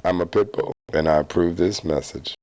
I'm a Pitbull, and I approve this message.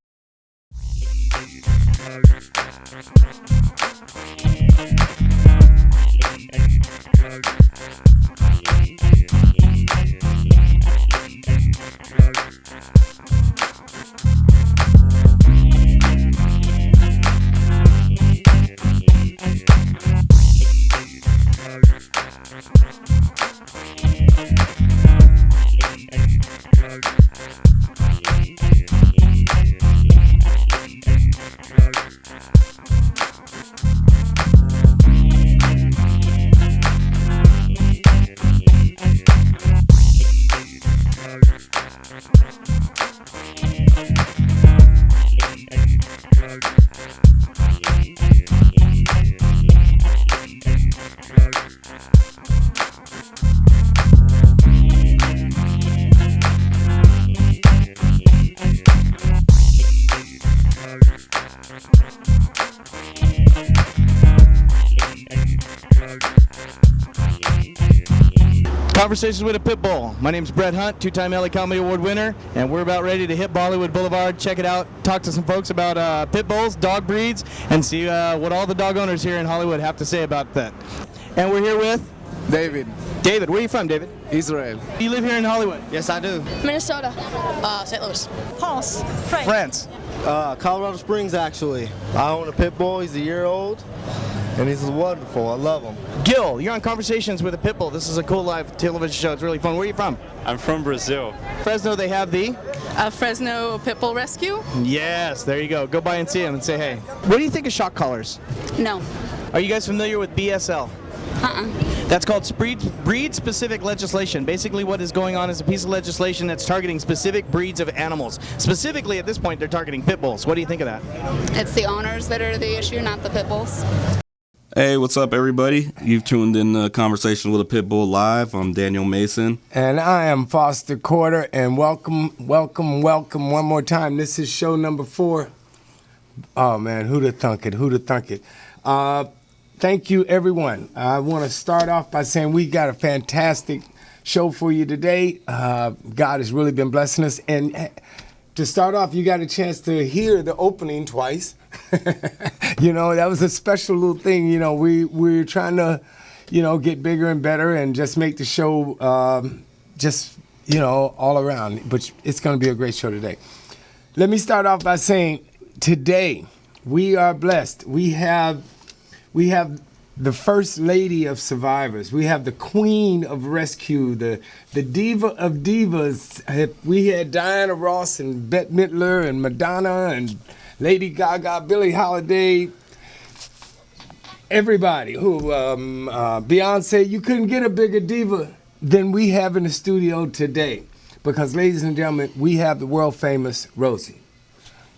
Conversations with a Pitbull. My name's Brett Hunt, two-time LA Comedy Award winner, and we're about ready to hit Bollywood Boulevard, check it out, talk to some folks about pit bulls, dog breeds, and see what all the dog owners here in Hollywood have to say about that. And we're here with David. David. Where are you from, David? Israel. You live here in Hollywood? Yes, I do. Minnesota. St. Louis. France. France. Colorado Springs, actually. I own a pit bull. He's a year old, and he's wonderful. I love him. Gil, you're on Conversations with a Pitbull. This is a cool live television show. It's really fun. Where are you from? I'm from Brazil. Fresno, they have the? Fresno Pitbull Rescue? Yes, there you go. Go by and see them and say hey. What do you think of shock collars? No. Are you guys familiar with BSL? That's called breed-specific legislation. Basically what is going on is a piece of legislation that's targeting specific breeds of animals. Specifically, at this point, they're targeting pit bulls. What do you think of that? It's the owners that are the issue, not the pit bulls. Hey, what's up, everybody? You've tuned in to Conversation with a Pitbull Live. I'm Daniel Mason. And I am Foster Corder, and welcome one more time. This is show number 4. Oh, man, who'da thunk it? Thank you, everyone. I want to start off by saying we got a fantastic show for you today. God has really been blessing us. And to start off, you got a chance to hear the opening twice. You know, that was a special little thing. You know, we're trying to, get bigger and better and just make the show all around. But it's going to be a great show today. Let me start off by saying today we are blessed. We have the first lady of survivors. We have the queen of rescue, the diva of divas. We had Diana Ross and Bette Midler and Madonna and Lady Gaga, Billie Holiday, everybody who, Beyonce. You couldn't get a bigger diva than we have in the studio today. Because, ladies and gentlemen, we have the world famous Rosie.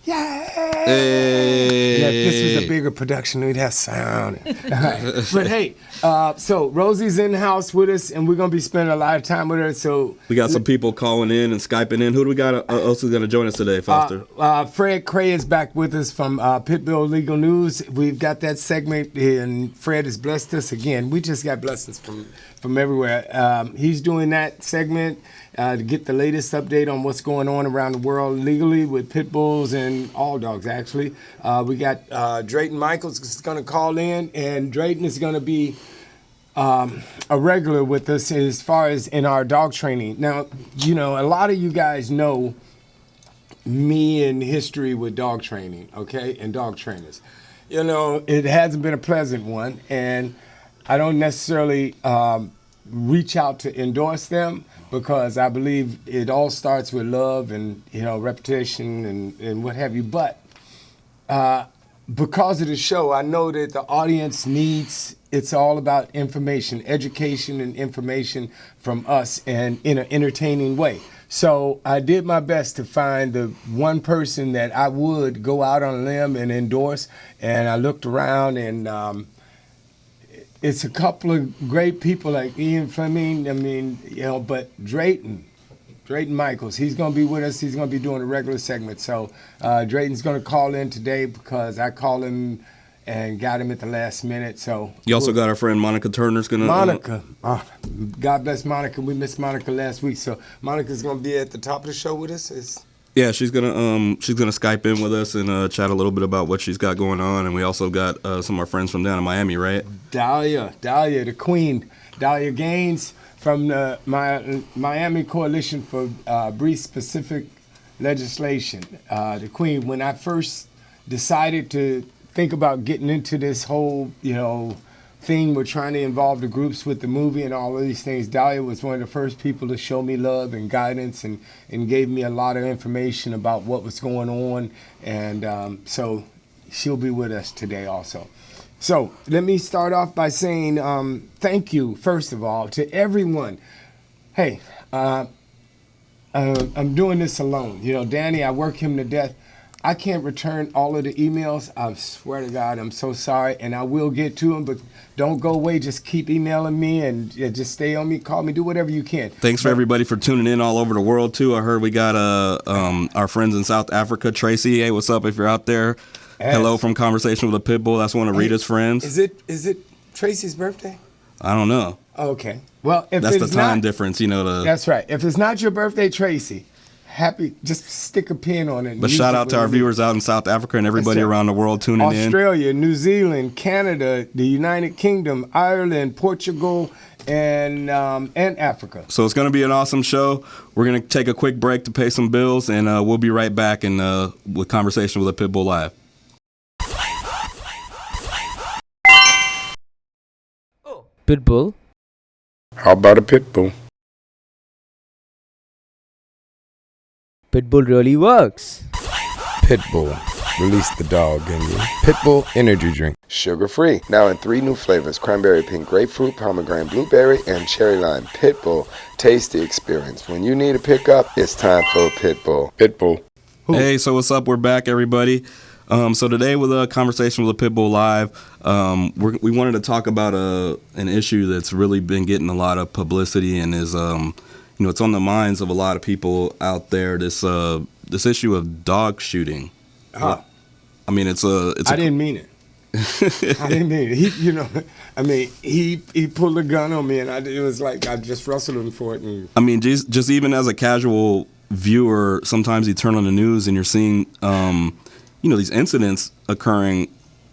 Yay! Hey. Yeah, if this was a bigger production, we'd have sound. But hey, so Rosie's in the house with us, and we're going to be spending a lot of time with her. So we got some people calling in and Skyping in. Who do we got else is going to join us today, Foster? Fred Kray is back with us from Pitbull Legal News. We've got that segment, and Fred has blessed us again. We just got blessings from everywhere. He's doing that segment to get the latest update on what's going on around the world legally with pit bulls and all dogs, actually. We got Drayton Michaels is going to call in, and Drayton is going to be a regular with us as far as in our dog training. Now, a lot of you guys know me and history with dog training, okay, and dog trainers. It hasn't been a pleasant one, and I don't necessarily reach out to endorse them because I believe it all starts with love and, reputation and what have you. But because of the show, I know that the audience needs, it's all about information, education and information from us and in an entertaining way. So I did my best to find the one person that I would go out on a limb and endorse. And I looked around and it's a couple of great people like Ian Fleming, but Drayton Michaels, he's going to be with us. He's going to be doing a regular segment. So Drayton's going to call in today because I call him and got him at the last minute. So You also got our friend Monika Turner's gonna. Monika. God bless Monika. We missed Monika last week, so Monika's gonna be at the top of the show with us. Yeah, she's gonna Skype in with us and chat a little bit about what she's got going on, and we also got some of our friends from down in Miami, right? Dahlia, the queen, Dahlia Gaines from the Miami Coalition for Breed-Specific Legislation. The queen. When I first decided to think about getting into this whole, thing we're trying to involve the groups with the movie and all of these things, Dahlia was one of the first people to show me love and guidance and gave me a lot of information about what was going on. And so she'll be with us today also. So let me start off by saying thank you, first of all, to everyone. Hey, I'm doing this alone. Danny, I work him to death. I can't return all of the emails. I swear to God, I'm so sorry, and I will get to them, but don't go away. Just keep emailing me and just stay on me. Call me. Do whatever you can. Thanks for everybody for tuning in all over the world, too. I heard we got our friends in South Africa, Tracy. Hey, what's up if you're out there? Hey. Hello from Conversation with a Pitbull. That's one of Rita's friends. Is it Tracy's birthday? I don't know. Okay. Well, if That's it's the time not, difference, That's right. If it's not your birthday, Tracy, just stick a pin on it. and But use shout it out to when our you- viewers out in South Africa and everybody That's right. around the world tuning in. Australia, New Zealand, Canada, the United Kingdom, Ireland, Portugal, and Africa. So it's going to be an awesome show. We're going to take a quick break to pay some bills, and we'll be right back with Conversation with a Pitbull Live. Pitbull. How about a pit bull? Pitbull really works. Pitbull. Release the dog in you. Pitbull energy drink. Sugar-free. Now in 3 new flavors. Cranberry pink grapefruit, pomegranate blueberry, and cherry lime. Pitbull. Tasty experience. When you need a pickup, it's time for a Pitbull. Pitbull. Hey, so what's up? We're back, everybody. So today with a Conversation with a Pitbull Live, we wanted to talk about an issue that's really been getting a lot of publicity and is, it's on the minds of a lot of people out there. This issue of dog shooting. Huh. I mean, it's a. I didn't mean it. I didn't mean it. He pulled a gun on me, and it was like I just wrestled him for it. And I mean, just even as a casual viewer, sometimes you turn on the news and you're seeing, these incidents occurring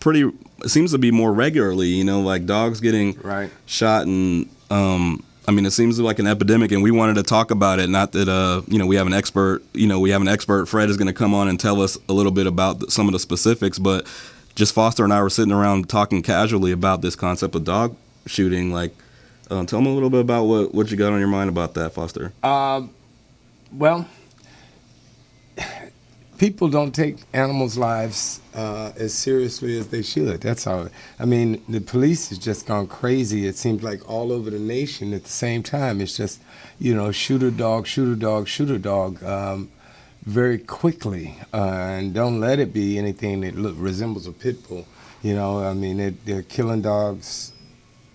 it seems to be more regularly, like dogs getting Right. shot and, it seems like an epidemic, and we wanted to talk about it. Not that, we have an expert. Fred is going to come on and tell us a little bit about some of the specifics, but just Foster and I were sitting around talking casually about this concept of dog shooting. Like, tell me a little bit about what you got on your mind about that, Foster. Well, people don't take animals' lives as seriously as they should. That's all. I mean, the police has just gone crazy. It seems like all over the nation at the same time. It's just, shoot a dog, shoot a dog, shoot a dog very quickly. And don't let it be anything that resembles a pit bull. They're killing dogs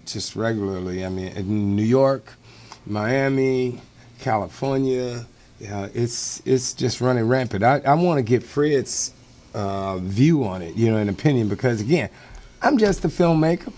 just regularly. I mean, in New York, Miami, California, it's just running rampant. I want to get Fred's view on it, an opinion, because again, I'm just a filmmaker.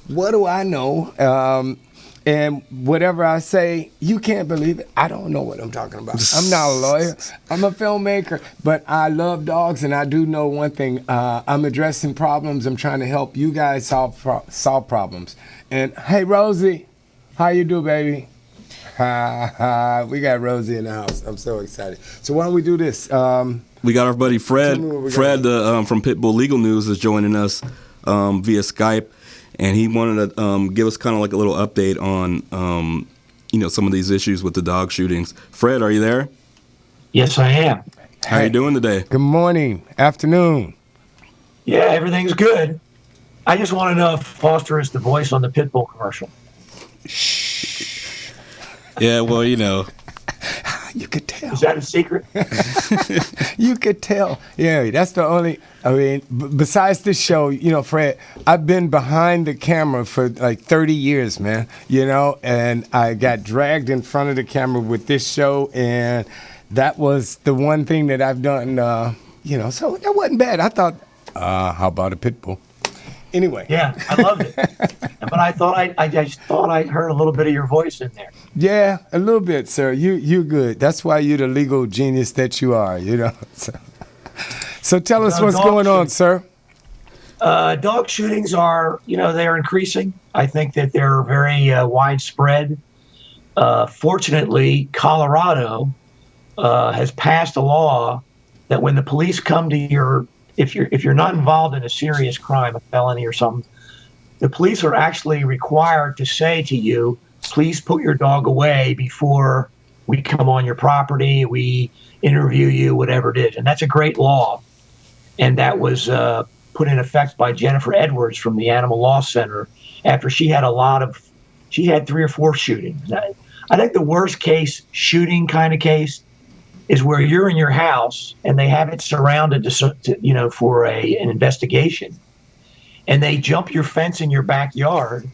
What do I know? And whatever I say, you can't believe it. I don't know what I'm talking about. I'm not a lawyer. I'm a filmmaker, but I love dogs, and I do know one thing. I'm addressing problems. I'm trying to help you guys solve problems. And hey, Rosie, how you do, baby? We got Rosie in the house. I'm so excited. So why don't we do this? We got our buddy Fred. Tell me what we got. Fred from Pitbull Legal News is joining us via Skype, and he wanted to give us kind of like a little update on some of these issues with the dog shootings. Fred, are you there? Yes, I am. How are you doing today? Good morning, afternoon. Yeah, everything's good. I just want to know if Foster is the voice on the Pitbull commercial. Yeah, well, You could tell. Is that a secret? You could tell. Yeah, that's the only. Besides this show, Fred, I've been behind the camera for like 30 years, man. And I got dragged in front of the camera with this show, and that was the one thing that I've done. So that wasn't bad. I thought How about a pit bull? Anyway. Yeah, I loved it. But I thought I just thought I heard a little bit of your voice in there. Yeah, a little bit, sir. You're good. That's why you're the legal genius that you are, you know. So tell us what's going on, sir. Dog shootings are, they're increasing. I think that they're very widespread. Fortunately, Colorado has passed a law that when the police come to if you're not involved in a serious crime, a felony or something, the police are actually required to say to you, please put your dog away before we come on your property, we interview you, whatever it is. And that's a great law. And that was put in effect by Jennifer Edwards from the Animal Law Center after she had 3 or 4 shootings. I think the worst case shooting kind of case is where you're in your house and they have it surrounded for an investigation, and they jump your fence in your backyard.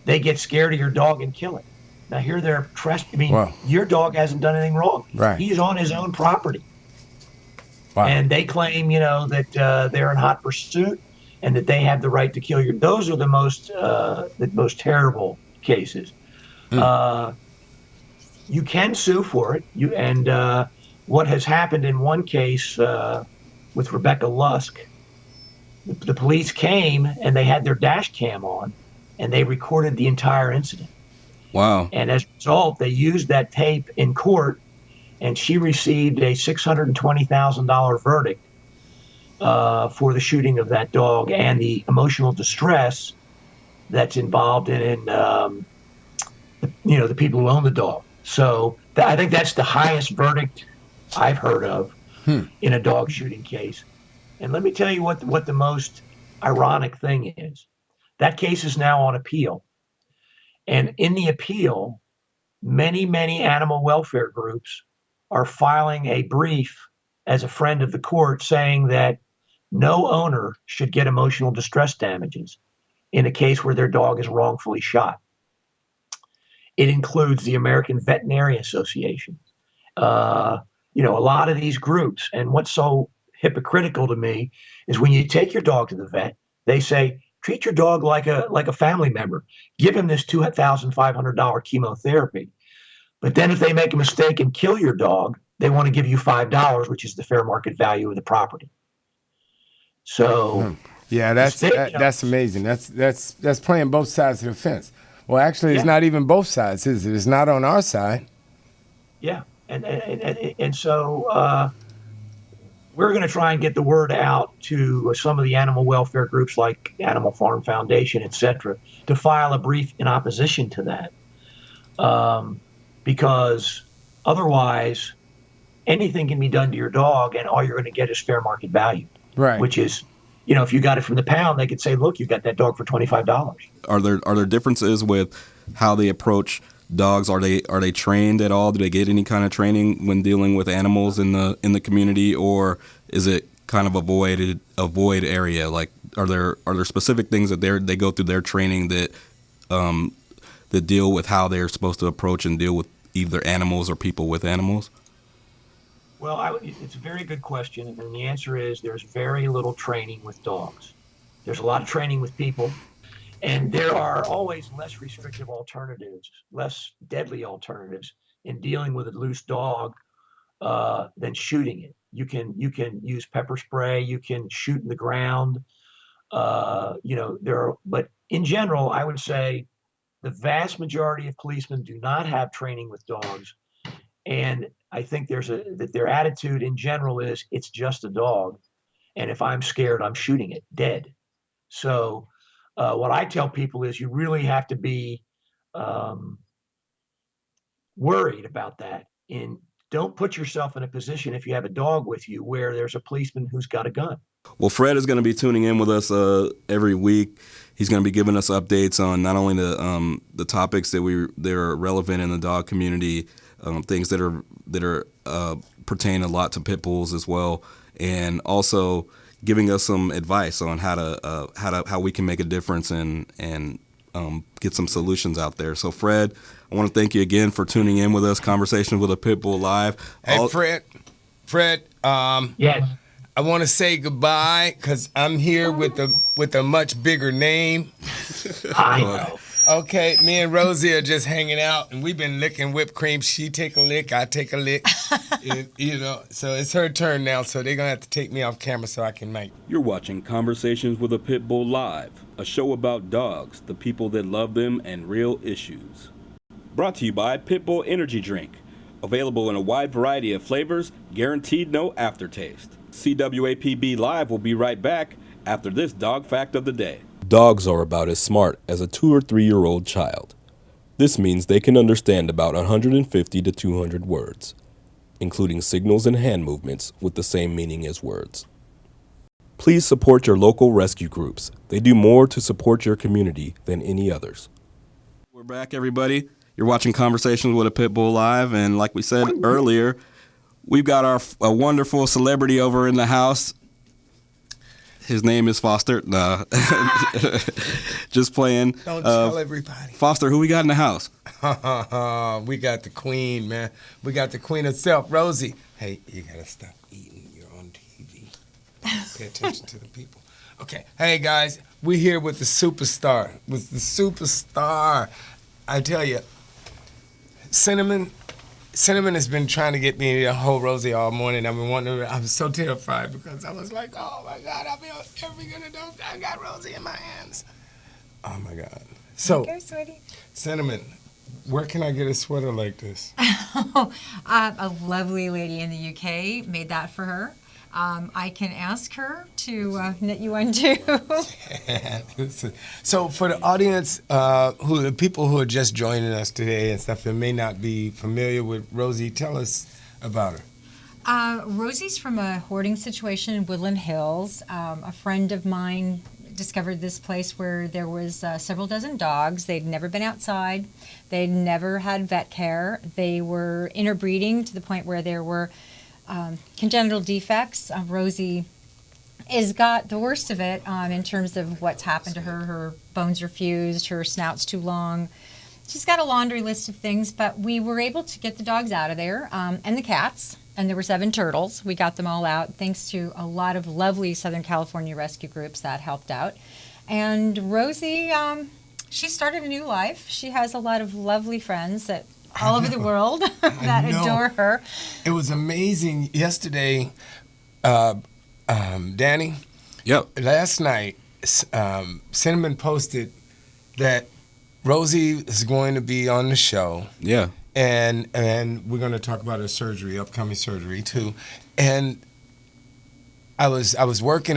They get scared of your dog and kill it. Now here they're Wow. Your dog hasn't done anything wrong. Right. He's on his own property. Wow. And they claim, that they're in hot pursuit and that they have the right to kill you. Those are the most terrible cases. You can sue for it. What has happened in one case with Rebecca Lusk, the police came and they had their dash cam on and they recorded the entire incident. Wow. And as a result, they used that tape in court, and she received a $620,000 verdict for the shooting of that dog and the emotional distress that's involved in the people who own the dog. So I think that's the highest verdict I've heard of in a dog shooting case. And let me tell you what the most ironic thing is. That case is now on appeal. And in the appeal, many, many animal welfare groups are filing a brief as a friend of the court saying that no owner should get emotional distress damages in a case where their dog is wrongfully shot. It includes the American Veterinary Association. A lot of these groups, and what's so hypocritical to me is when you take your dog to the vet, they say, treat your dog like a family member. Give him this $2,500 chemotherapy. But then if they make a mistake and kill your dog, they want to give you $5, which is the fair market value of the property. So, yeah, that's amazing. That's playing both sides of the fence. Well, actually, it's not even both sides, is it? It's not on our side. Yeah, and so we're going to try and get the word out to some of the animal welfare groups like Animal Farm Foundation, et cetera, to file a brief in opposition to that. Because otherwise, anything can be done to your dog, and all you're going to get is fair market value. Right. Which is, if you got it from the pound, they could say, look, you got that dog for $25. Are there differences with how they approach dogs? Are they trained at all? Do they get any kind of training when dealing with animals in the community, or is it kind of a void area? Like, are there specific things that they go through their training that deal with how they're supposed to approach and deal with either animals or people with animals? Well, it's a very good question, and the answer is there's very little training with dogs. There's a lot of training with people, and there are always less restrictive alternatives, less deadly alternatives in dealing with a loose dog than shooting it. You can use pepper spray, you can shoot in the ground, but in general, I would say the vast majority of policemen do not have training with dogs. And I think that their attitude in general is it's just a dog. And if I'm scared, I'm shooting it dead. So what I tell people is you really have to be worried about that. And don't put yourself in a position if you have a dog with you where there's a policeman who's got a gun. Well, Fred is going to be tuning in with us every week. He's going to be giving us updates on not only the topics that are relevant in the dog community, things that are pertain a lot to pit bulls as well, and also giving us some advice on how we can make a difference and get some solutions out there. So, Fred, I want to thank you again for tuning in with us. Conversations with a Pitbull Live. Hey, Fred. Yes. I want to say goodbye because I'm here with a much bigger name. I know. Okay, me and Rosie are just hanging out, and we've been licking whipped cream. She take a lick, I take a lick. So it's her turn now, so they're going to have to take me off camera so I can make. You're watching Conversations with a Pitbull Live, a show about dogs, the people that love them, and real issues. Brought to you by Pitbull Energy Drink. Available in a wide variety of flavors, guaranteed no aftertaste. CWAPB Live will be right back after this dog fact of the day. Dogs are about as smart as a 2 or 3 year old child. This means they can understand about 150 to 200 words, including signals and hand movements with the same meaning as words. Please support your local rescue groups. They do more to support your community than any others. We're back, everybody. You're watching Conversations with a Pitbull Live, and like we said earlier, we've got a wonderful celebrity over in the house. His name is Foster. Nah. Just playing. Don't tell everybody. Foster, who we got in the house? We got the queen, man. We got the queen herself, Rosie. Hey, you got to stop eating. You're on TV. Pay attention to the people. Okay. Hey, guys. We're here with the superstar. I tell you, Cinnamon has been trying to get me to hold Rosie all morning. I've been wanting to, I was so terrified because I was like, oh my God, I'll be ever gonna do. I got Rosie in my hands. Oh my God. So, okay, sweetie. Cinnamon, where can I get a sweater like this? A lovely lady in the UK made that for her. I can ask her to knit you one too. So for the audience, the people who are just joining us today and stuff that may not be familiar with Rosie, tell us about her. Rosie's from a hoarding situation in Woodland Hills. A friend of mine discovered this place where there was several dozen dogs. They'd never been outside. They'd never had vet care. They were interbreeding to the point where there were congenital defects. Rosie has got the worst of it in terms of what's happened to her. Her bones are fused, her snout's too long. She's got a laundry list of things, but we were able to get the dogs out of there, and the cats, and there were 7 turtles. We got them all out thanks to a lot of lovely Southern California rescue groups that helped out. And Rosie, she started a new life. She has a lot of lovely friends that all over the world that adore her. It was amazing yesterday, Danny. Yep. Last night, Cinnamon posted that Rosie is going to be on the show. Yeah. And we're going to talk about her surgery, upcoming surgery too. And I was working,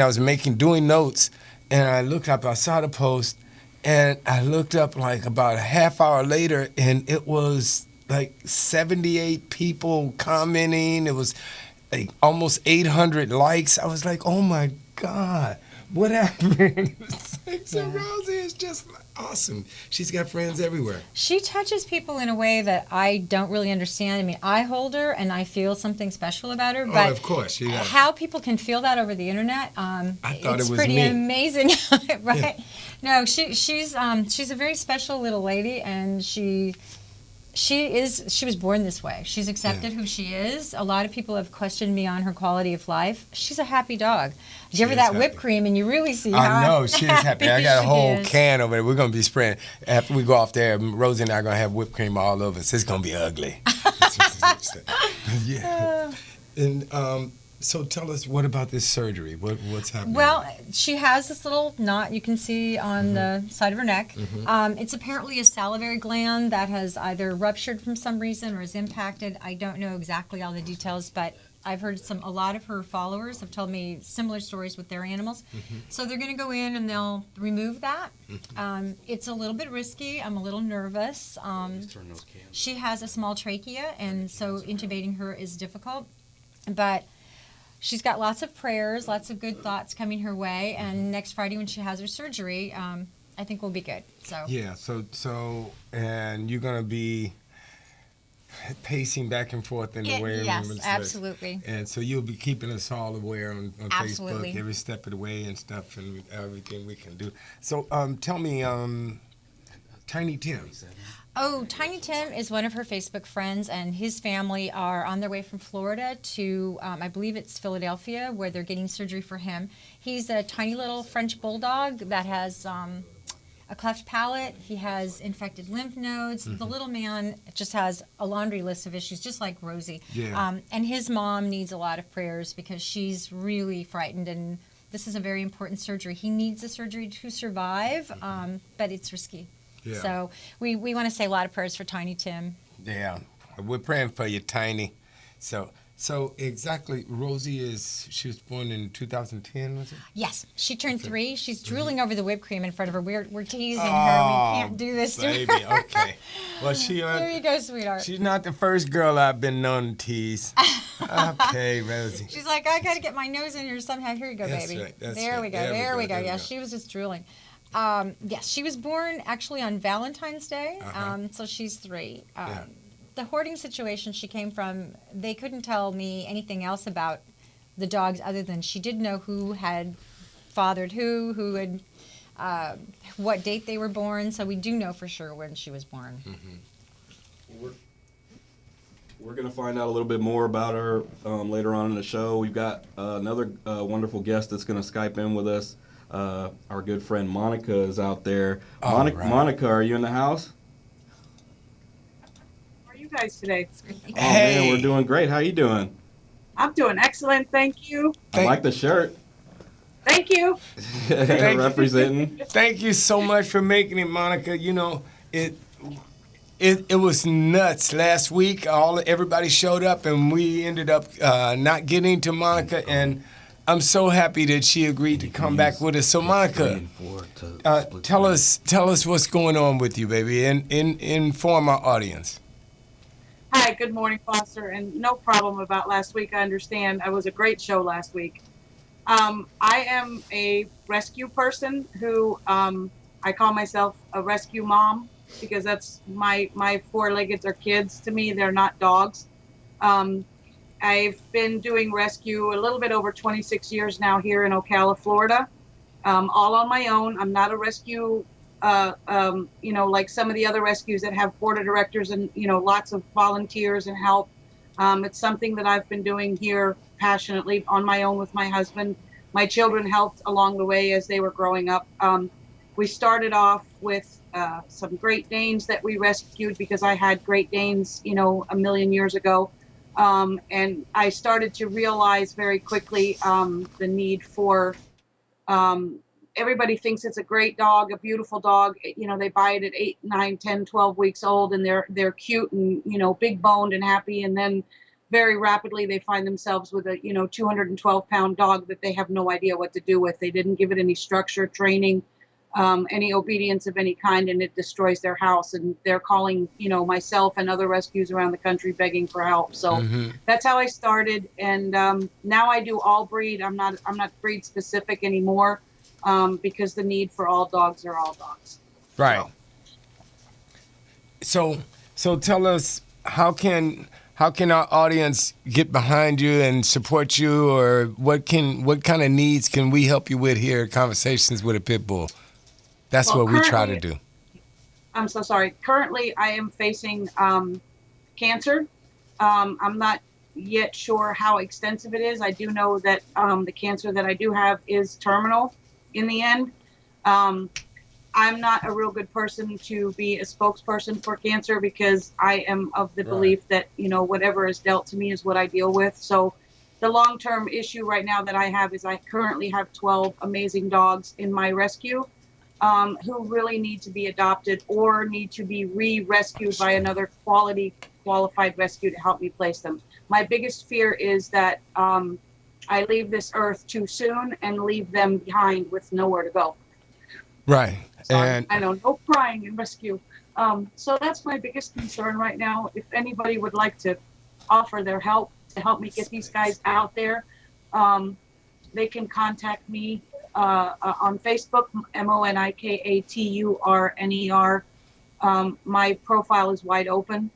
doing notes, and I looked up, I saw the post, and I looked up like about a half hour later, and it was like 78 people commenting. It was like almost 800 likes. I was like, oh my God, what happened? So Rosie is just awesome. She's got friends everywhere. She touches people in a way that I don't really understand. I mean, I hold her and I feel something special about her, but of course, yeah. How people can feel that over the internet, I thought it's it was pretty me. Amazing, right? Yeah. No, she's a very special little lady, and she was born this way. She's accepted who she is. A lot of people have questioned me on her quality of life. She's a happy dog. Did you ever that whipped cream and you really see how I know, she is happy. I got a whole is. can over there. We're going to be spraying. After we go off there, Rosie and I are going to have whipped cream all over us. It's going to be ugly. Yeah. And so tell us, what about this surgery? What's happening? Well, she has this little knot you can see on the side of her neck. It's apparently a salivary gland that has either ruptured from some reason or is impacted. I don't know exactly all the details, but I've heard a lot of her followers have told me similar stories with their animals. So they're going to go in and they'll remove that. It's a little bit risky. I'm a little nervous. She has a small trachea, and so intubating her is difficult. But she's got lots of prayers, lots of good thoughts coming her way, and next Friday when she has her surgery, I think we'll be good. So yeah, so and you're gonna be pacing back and forth in the way. Yes, absolutely. And so you'll be keeping us all aware on Absolutely. Facebook, every step of the way and stuff, and everything we can do. So tell me, Tiny Tim. Oh, Tiny Tim is one of her Facebook friends, and his family are on their way from Florida to, I believe it's Philadelphia, where they're getting surgery for him. He's a tiny little French bulldog that has a cleft palate. He has infected lymph nodes. The little man just has a laundry list of issues, just like Rosie. Yeah. And his mom needs a lot of prayers because she's really frightened, and this is a very important surgery. He needs the surgery to survive, but it's risky. Yeah. So we want to say a lot of prayers for Tiny Tim. Yeah, we're praying for you, Tiny. So exactly, Rosie she was born in 2010, was it? Yes, she turned 3. She's drooling over the whipped cream in front of her. We're teasing her. We can't do this to baby, her. okay. Well, There you go, sweetheart. She's not the first girl I've been known to tease. Okay, Rosie. She's like, I got to get my nose in here somehow. Here you go, That's baby. right, that's there right. we go. There we go. Yeah, she was just drooling. Yes, she was born actually on Valentine's Day, so she's 3. The hoarding situation she came from, they couldn't tell me anything else about the dogs other than she did know who had fathered who had, what date they were born, so we do know for sure when she was born. We're going to find out a little bit more about her later on in the show. We've got another wonderful guest that's going to Skype in with us. Our good friend Monika is out there. Monika, are you in the house? How are you guys today? Oh, man, we're doing great. How you doing? I'm doing excellent, thank you. I like the shirt. Thank you. Representing. Thank you so much for making it, Monika. You know, it was nuts last week. Everybody showed up, and we ended up not getting to Monika, and I'm so happy that she agreed to come back with us. So, Monika, tell us what's going on with you, baby, and inform our audience. Hi, good morning, Foster, and no problem about last week. I understand. It was a great show last week. I am a rescue person who I call myself a rescue mom because that's my four-leggeds are kids to me. They're not dogs. I've been doing rescue a little bit over 26 years now here in Ocala, Florida, all on my own. I'm not a rescue, like some of the other rescues that have board of directors and, lots of volunteers and help. It's something that I've been doing here passionately on my own with my husband. My children helped along the way as they were growing up. We started off with some Great Danes that we rescued because I had Great Danes, a million years ago. And I started to realize very quickly the need for, everybody thinks it's a great dog, a beautiful dog. They buy it at 8, 9, 10, 12 weeks old, and they're cute and, big boned and happy. And then very rapidly they find themselves with a, 212-pound dog that they have no idea what to do with. They didn't give it any structure, training, any obedience of any kind, and it destroys their house. And they're calling, myself and other rescues around the country begging for help. So that's how I started. And now I do all breed. I'm not breed specific anymore because the need for all dogs are all dogs. Right. So tell us, how can our audience get behind you and support you, or what kind of needs can we help you with here at Conversations with a Pitbull? That's what we try to do. I'm so sorry. Currently, I am facing cancer. I'm not yet sure how extensive it is. I do know that the cancer that I do have is terminal in the end. I'm not a real good person to be a spokesperson for cancer because I am of the belief that, whatever is dealt to me is what I deal with. So the long-term issue right now that I have is I currently have 12 amazing dogs in my rescue who really need to be adopted or need to be re-rescued by another qualified rescue to help me place them. My biggest fear is that I leave this earth too soon and leave them behind with nowhere to go. Right. So I know, no crying in rescue. So that's my biggest concern right now. If anybody would like to offer their help to help me get these guys out there, they can contact me on Facebook, MONIKATURNER. My profile is wide open.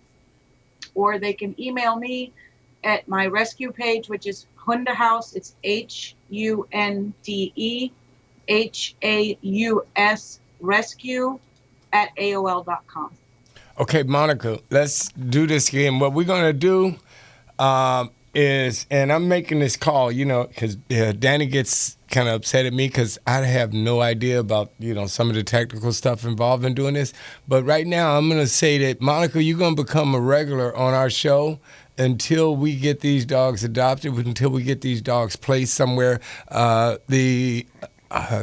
Or they can email me at my rescue page, which is Hunda House. It's HUNDEHAUS rescue@AOL.com. Okay, Monica, let's do this again. What we're going to do is, and I'm making this call, because Danny gets kind of upset at me because I have no idea about, some of the technical stuff involved in doing this. But right now, I'm going to say that, Monica, you're going to become a regular on our show until we get these dogs adopted, until we get these dogs placed somewhere. The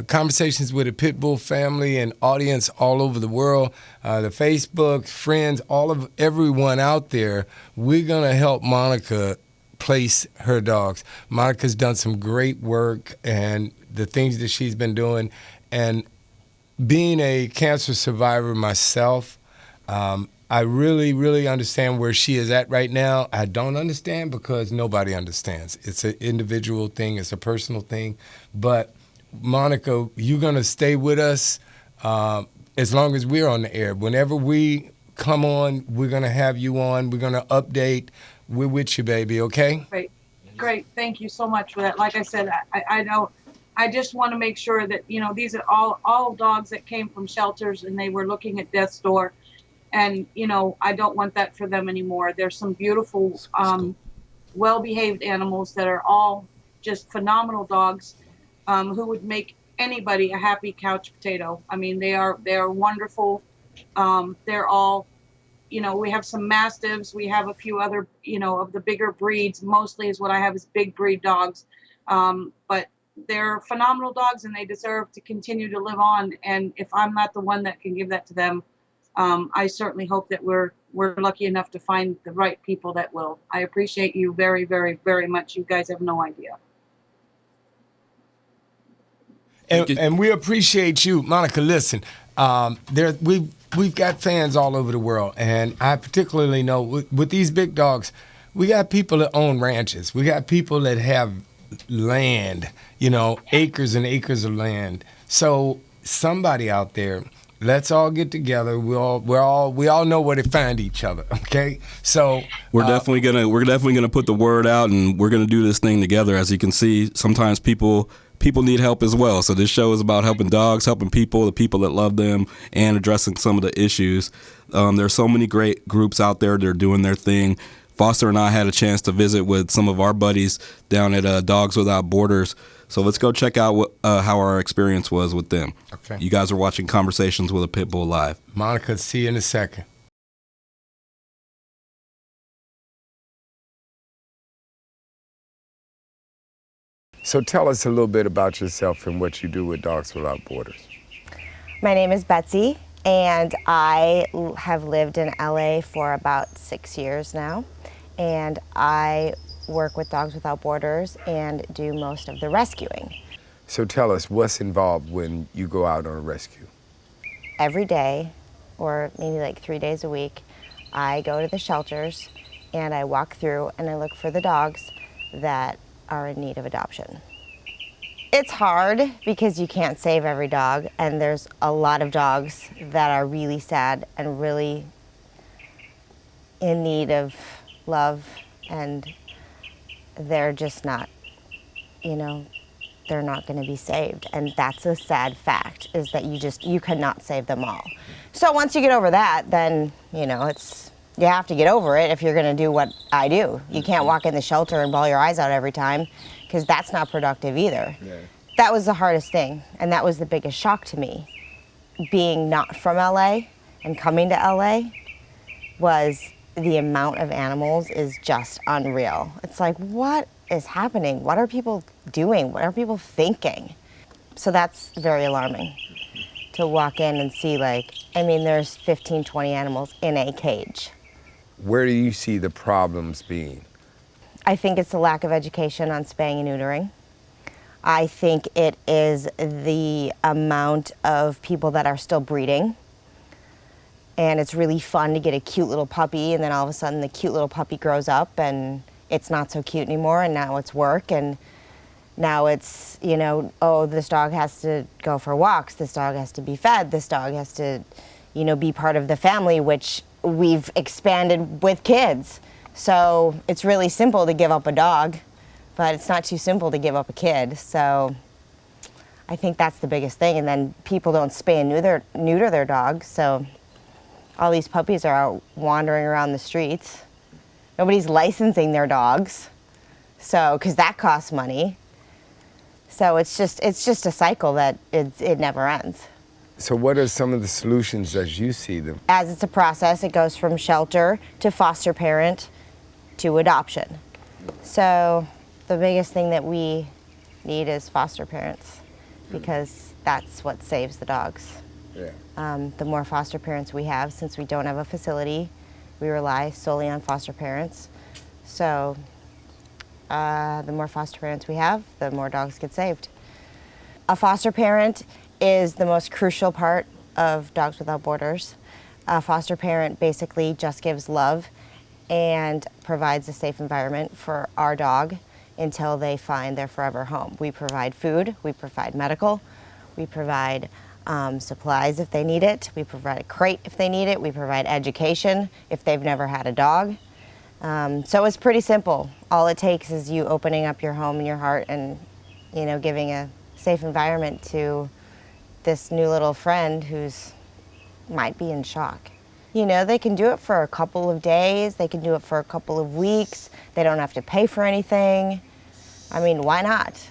conversations with the Pitbull family and audience all over the world, the Facebook, friends, everyone out there, we're going to help Monica place her dogs. Monica's done some great work, and the things that she's been doing. And being a cancer survivor myself, I really, really understand where she is at right now. I don't understand because nobody understands. It's an individual thing. It's a personal thing. But Monica, you're going to stay with us as long as we're on the air. Whenever we come on, we're going to have you on. We're going to update. We're with you, baby, okay? Great. Thank you so much for that. Like I said, I just want to make sure that, these are all dogs that came from shelters and they were looking at death's door. And, I don't want that for them anymore. There's some beautiful, well-behaved animals that are all just phenomenal dogs. Who would make anybody a happy couch potato. I mean, they are wonderful. They're all, we have some Mastiffs. We have a few other, of the bigger breeds. Mostly is what I have is big breed dogs. But they're phenomenal dogs and they deserve to continue to live on. And if I'm not the one that can give that to them, I certainly hope that we're lucky enough to find the right people that will. I appreciate you very, very, very much. You guys have no idea. And we appreciate you, Monica. Listen, we've got fans all over the world, and I particularly know with these big dogs, we got people that own ranches. We got people that have land, acres and acres of land. So somebody out there, let's all get together. We all know where to find each other. Okay, so we're definitely gonna put the word out, and we're gonna do this thing together. As you can see, sometimes people need help as well. So this show is about helping dogs, helping people, the people that love them, and addressing some of the issues. There's so many great groups out there that are doing their thing. Foster and I had a chance to visit with some of our buddies down at Dogs Without Borders. So let's go check out how our experience was with them. Okay. You guys are watching Conversations with a Pitbull live. Monica, see you in a second. So tell us a little bit about yourself and what you do with Dogs Without Borders. My name is Betsy, and I have lived in LA for about 6 years now. And I work with Dogs Without Borders and do most of the rescuing. So tell us, what's involved when you go out on a rescue? Every day, or maybe like 3 days a week, I go to the shelters and I walk through and I look for the dogs that are in need of adoption. It's hard because you can't save every dog, and there's a lot of dogs that are really sad and really in need of love, and they're just not, they're not going to be saved. And that's a sad fact, is that you cannot save them all. So once you get over that, then, you have to get over it if you're going to do what I do. You can't walk in the shelter and bawl your eyes out every time, because that's not productive either. Yeah. That was the hardest thing, and that was the biggest shock to me. Being not from LA and coming to LA was the amount of animals is just unreal. It's like, what is happening? What are people doing? What are people thinking? So that's very alarming to walk in and see, there's 15, 20 animals in a cage. Where do you see the problems being? I think it's the lack of education on spaying and neutering. I think it is the amount of people that are still breeding. And it's really fun to get a cute little puppy, and then all of a sudden the cute little puppy grows up and it's not so cute anymore, and now it's work, and now it's, this dog has to go for walks, this dog has to be fed, this dog has to, be part of the family, which we've expanded with kids. So it's really simple to give up a dog, but it's not too simple to give up a kid. So I think that's the biggest thing. And then people don't spay and neuter their dogs. So All these puppies are out wandering around the streets. Nobody's licensing their dogs, so because that costs money. So it's just a cycle that it never ends. So what are some of the solutions as you see them? As it's a process, it goes from shelter to foster parent to adoption. So the biggest thing that we need is foster parents, because that's what saves the dogs. Yeah. The more foster parents we have, since we don't have a facility, we rely solely on foster parents. So the more foster parents we have, the more dogs get saved. A foster parent is the most crucial part of Dogs Without Borders. A foster parent basically just gives love and provides a safe environment for our dog until they find their forever home. We provide food, we provide medical, we provide supplies if they need it, we provide a crate if they need it, we provide education if they've never had a dog. So it's pretty simple. All it takes is you opening up your home and your heart and, you know, giving a safe environment to this new little friend who's might be in shock. You know, they can do it for a couple of days, they can do it for a couple of weeks, they don't have to pay for anything. I mean, why not?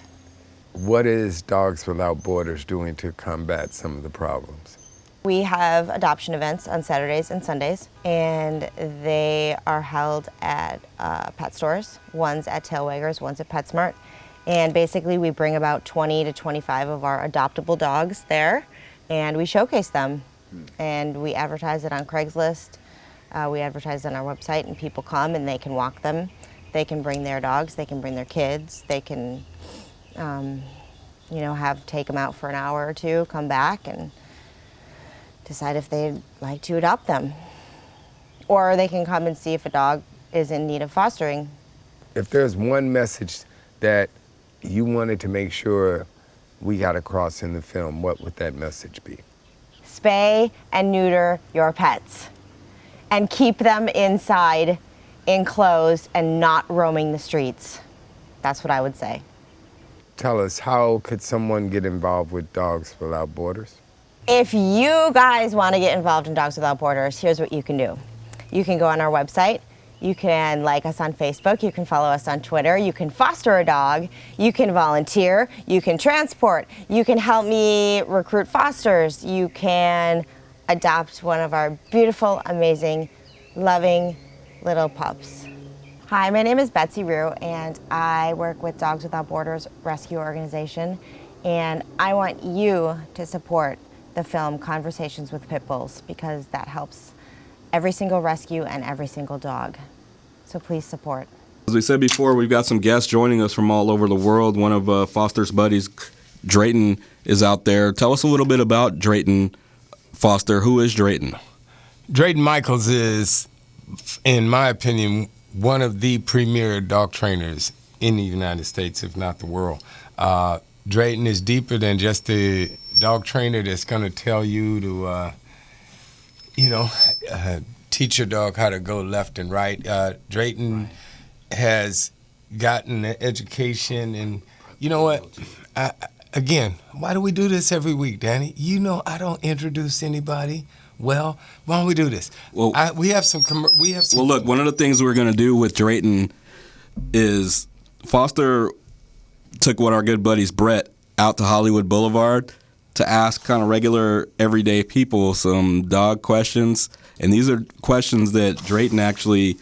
What is Dogs Without Borders doing to combat some of the problems? We have adoption events on Saturdays and Sundays, and they are held at pet stores. One's at Tailwaggers, one's at PetSmart. And basically we bring about 20 to 25 of our adoptable dogs there, and we showcase them. And we advertise it on Craigslist. We advertise it on our website, and people come and they can walk them. They can bring their dogs, they can bring their kids, they can you know, take them out for an hour or two, come back and decide if they'd like to adopt them. Or they can come and see if a dog is in need of fostering. If there's one message that you wanted to make sure we got across in the film, what would that message be? Spay and neuter your pets and keep them inside, enclosed, and not roaming the streets. That's what I would say. Tell us, how could someone get involved with Dogs Without Borders? If you guys want to get involved in Dogs Without Borders, here's what you can do. You can go on our website, you can like us on Facebook, you can follow us on Twitter, you can foster a dog, you can volunteer, you can transport, you can help me recruit fosters, you can adopt one of our beautiful, amazing, loving little pups. Hi, my name is Betsy Rue, and I work with Dogs Without Borders Rescue Organization, and I want you to support the film Conversations with Pitbulls, because that helps every single rescue and every single dog. So please support. As we said before, we've got some guests joining us from all over the world. One of Foster's buddies, Drayton, is out there. Tell us a little bit about Drayton. Foster, who is Drayton? Drayton Michaels is, in my opinion, one of the premier dog trainers in the United States, if not the world. Drayton is deeper than just the dog trainer that's going to tell you to, teach your dog how to go left and right. Drayton has gotten an education, and you know what? Again, why do we do this every week, Danny? You know I don't introduce anybody. Well, why don't we do this? Well, we have some. Well, look, one of the things we're going to do with Drayton is Foster took one of our good buddies, Brett, out to Hollywood Boulevard to ask kind of regular, everyday people some dog questions. And these are questions that Drayton actually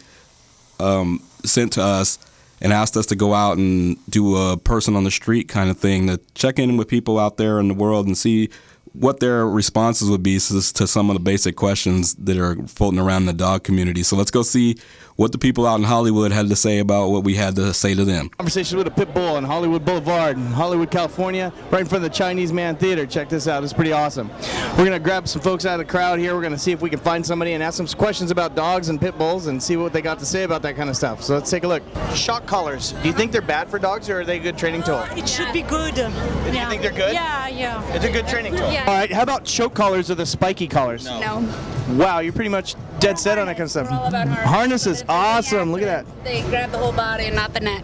sent to us and asked us to go out and do a person on the street kind of thing, to check in with people out there in the world and see what their responses would be to some of the basic questions that are floating around the dog community. So let's go see what the people out in Hollywood had to say about what we had to say to them. Conversations with a pit bull on Hollywood Boulevard in Hollywood, California, right in front of the Chinese Man Theater. Check this out. It's pretty awesome. We're going to grab some folks out of the crowd here. We're going to see if we can find somebody and ask them some questions about dogs and pit bulls and see what they got to say about that kind of stuff. So let's take a look. Shock collars. Do you think they're bad for dogs, or are they a good training tool? It should be good. Do you think they're good? Yeah. It's a good training tool. Yeah. All right, how about choke collars or the spiky collars? No. Wow, you're pretty much dead set on that kind of stuff. We're all about Harnesses, awesome. Look at that. They grab the whole body and not the neck.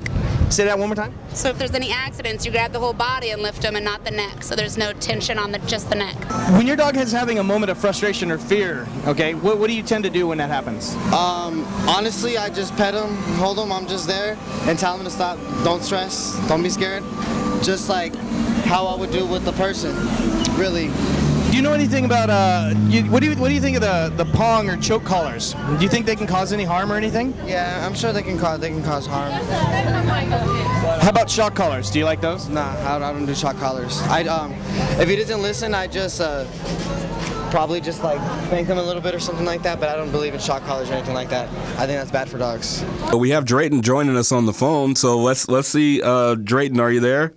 Say that one more time. So if there's any accidents, you grab the whole body and lift them and not the neck. So there's no tension on just the neck. When your dog is having a moment of frustration or fear, okay, what do you tend to do when that happens? Honestly, I just pet him, hold him, I'm just there, and tell him to stop. Don't stress, don't be scared. Just like how I would do with the person, really. Do you know anything about what do you think of the Pong or choke collars? Do you think they can cause any harm or anything? Yeah, I'm sure they can cause harm. How about shock collars? Do you like those? Nah, I don't do shock collars. If he doesn't listen, I just probably just like spank him a little bit or something like that. But I don't believe in shock collars or anything like that. I think that's bad for dogs. We have Drayton joining us on the phone, so let's see. Drayton, are you there?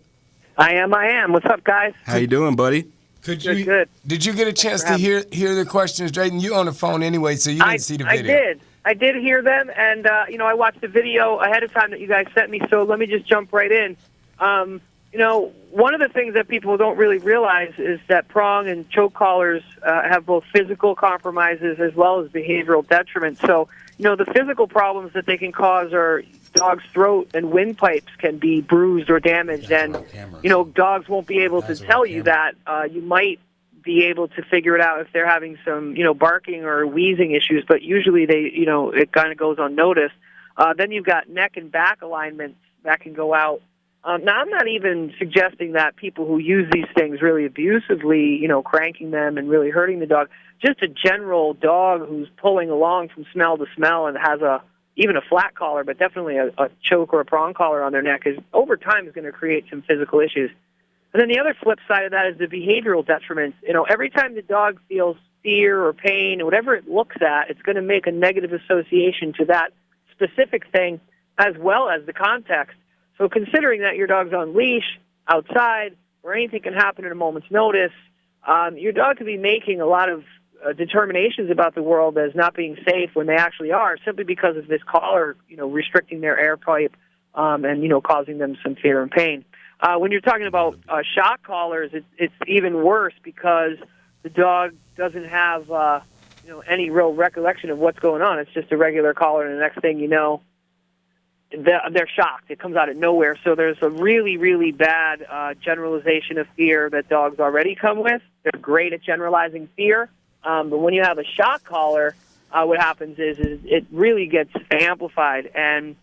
I am. What's up, guys? How you doing, buddy? Good. Did you get a chance to hear the questions, Drayton? You on the phone anyway, so you didn't see the video. I did hear them, and I watched the video ahead of time that you guys sent me. So let me just jump right in. One of the things that people don't really realize is that prong and choke collars have both physical compromises as well as behavioral detriment. So, the physical problems that they can cause are dogs' throat and windpipes can be bruised or damaged, and, dogs won't be able to tell you that. You might be able to figure it out if they're having some, barking or wheezing issues, but usually it kind of goes unnoticed. Then you've got neck and back alignments that can go out. Now, I'm not even suggesting that people who use these things really abusively, cranking them and really hurting the dog. Just a general dog who's pulling along from smell to smell and has even a flat collar, but definitely a choke or a prong collar on their neck over time is going to create some physical issues. And then the other flip side of that is the behavioral detriments. Every time the dog feels fear or pain, or whatever it looks at, it's going to make a negative association to that specific thing as well as the context. So considering that your dog's on leash, outside, where anything can happen at a moment's notice, your dog could be making a lot of determinations about the world as not being safe when they actually are, simply because of this collar, restricting their air pipe and, causing them some fear and pain. When you're talking about shock collars, it's even worse because the dog doesn't have, any real recollection of what's going on. It's just a regular collar, and the next thing you know, they're shocked. It comes out of nowhere. So there's a really, really bad generalization of fear that dogs already come with. They're great at generalizing fear. But when you have a shock collar, what happens is it really gets amplified. And,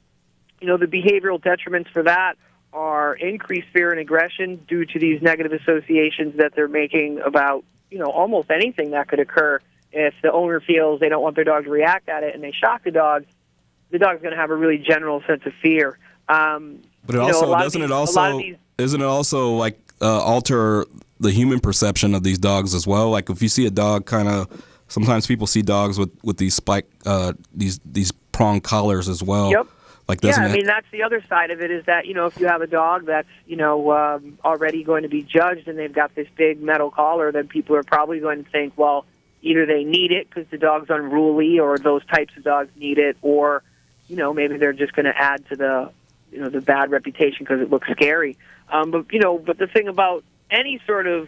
the behavioral detriments for that are increased fear and aggression due to these negative associations that they're making about, almost anything that could occur. If the owner feels they don't want their dog to react at it and they shock the dog's going to have a really general sense of fear. But isn't it also like alter the human perception of these dogs as well? Like if you see a dog sometimes people see dogs with these these prong collars as well. Yep. Like that's the other side of it is that, if you have a dog that's, already going to be judged and they've got this big metal collar, then people are probably going to think, well, either they need it because the dog's unruly or those types of dogs need it, or, maybe they're just going to add to the bad reputation because it looks scary. But the thing about any sort of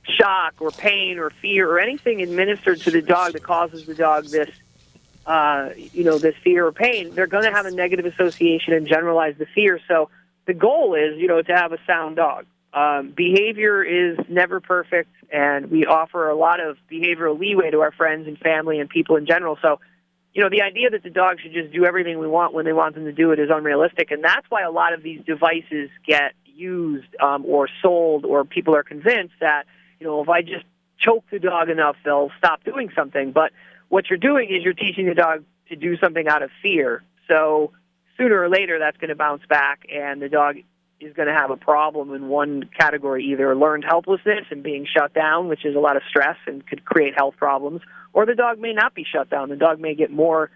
shock or pain or fear or anything administered to the dog that causes the dog this, this fear or pain, they're going to have a negative association and generalize the fear. So the goal is, to have a sound dog. Behavior is never perfect, and we offer a lot of behavioral leeway to our friends and family and people in general. So, the idea that the dog should just do everything we want when they want them to do it is unrealistic, and that's why a lot of these devices get used or sold, or people are convinced that, if I just choke the dog enough, they'll stop doing something. But what you're doing is you're teaching the dog to do something out of fear. So sooner or later, that's going to bounce back, and the dog is going to have a problem in one category, either learned helplessness and being shut down, which is a lot of stress and could create health problems, or the dog may not be shut down. The dog may get more,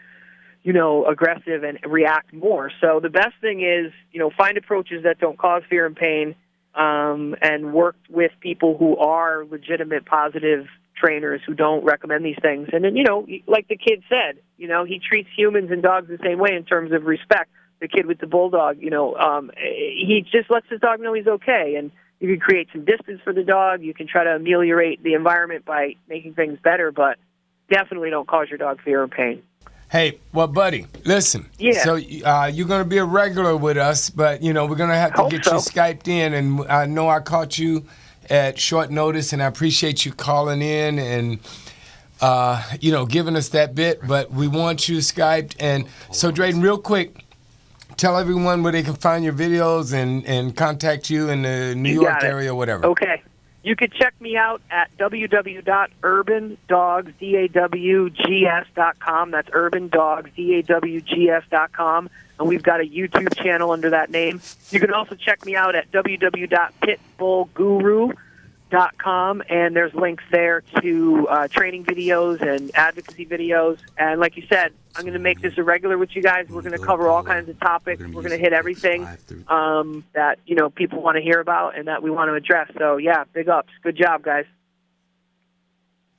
aggressive and react more. So the best thing is, find approaches that don't cause fear and pain, and work with people who are legitimate, positive trainers who don't recommend these things. And then, like the kid said, he treats humans and dogs the same way in terms of respect. The kid with the bulldog, he just lets his dog know he's okay. And you can create some distance for the dog. You can try to ameliorate the environment by making things better, but definitely don't cause your dog fear or pain. Hey, well, buddy, listen. Yeah. So you're going to be a regular with us, but, we're going to have to get you Skyped in. And I know I caught you at short notice, and I appreciate you calling in and, giving us that bit. But we want you Skyped. And so, Drayton, real quick, tell everyone where they can find your videos and contact you in the New York area or whatever. Okay. You can check me out at www.urbandogsdawgs.com. That's urbandogsdawgs.com. And we've got a YouTube channel under that name. You can also check me out at www.pitbullguru.com. And there's links there to training videos and advocacy videos. And like you said, I'm going to make this a regular with you guys. We're going to cover all kinds of topics. We're going to hit everything that people want to hear about and that we want to address. So yeah, big ups. Good job, guys.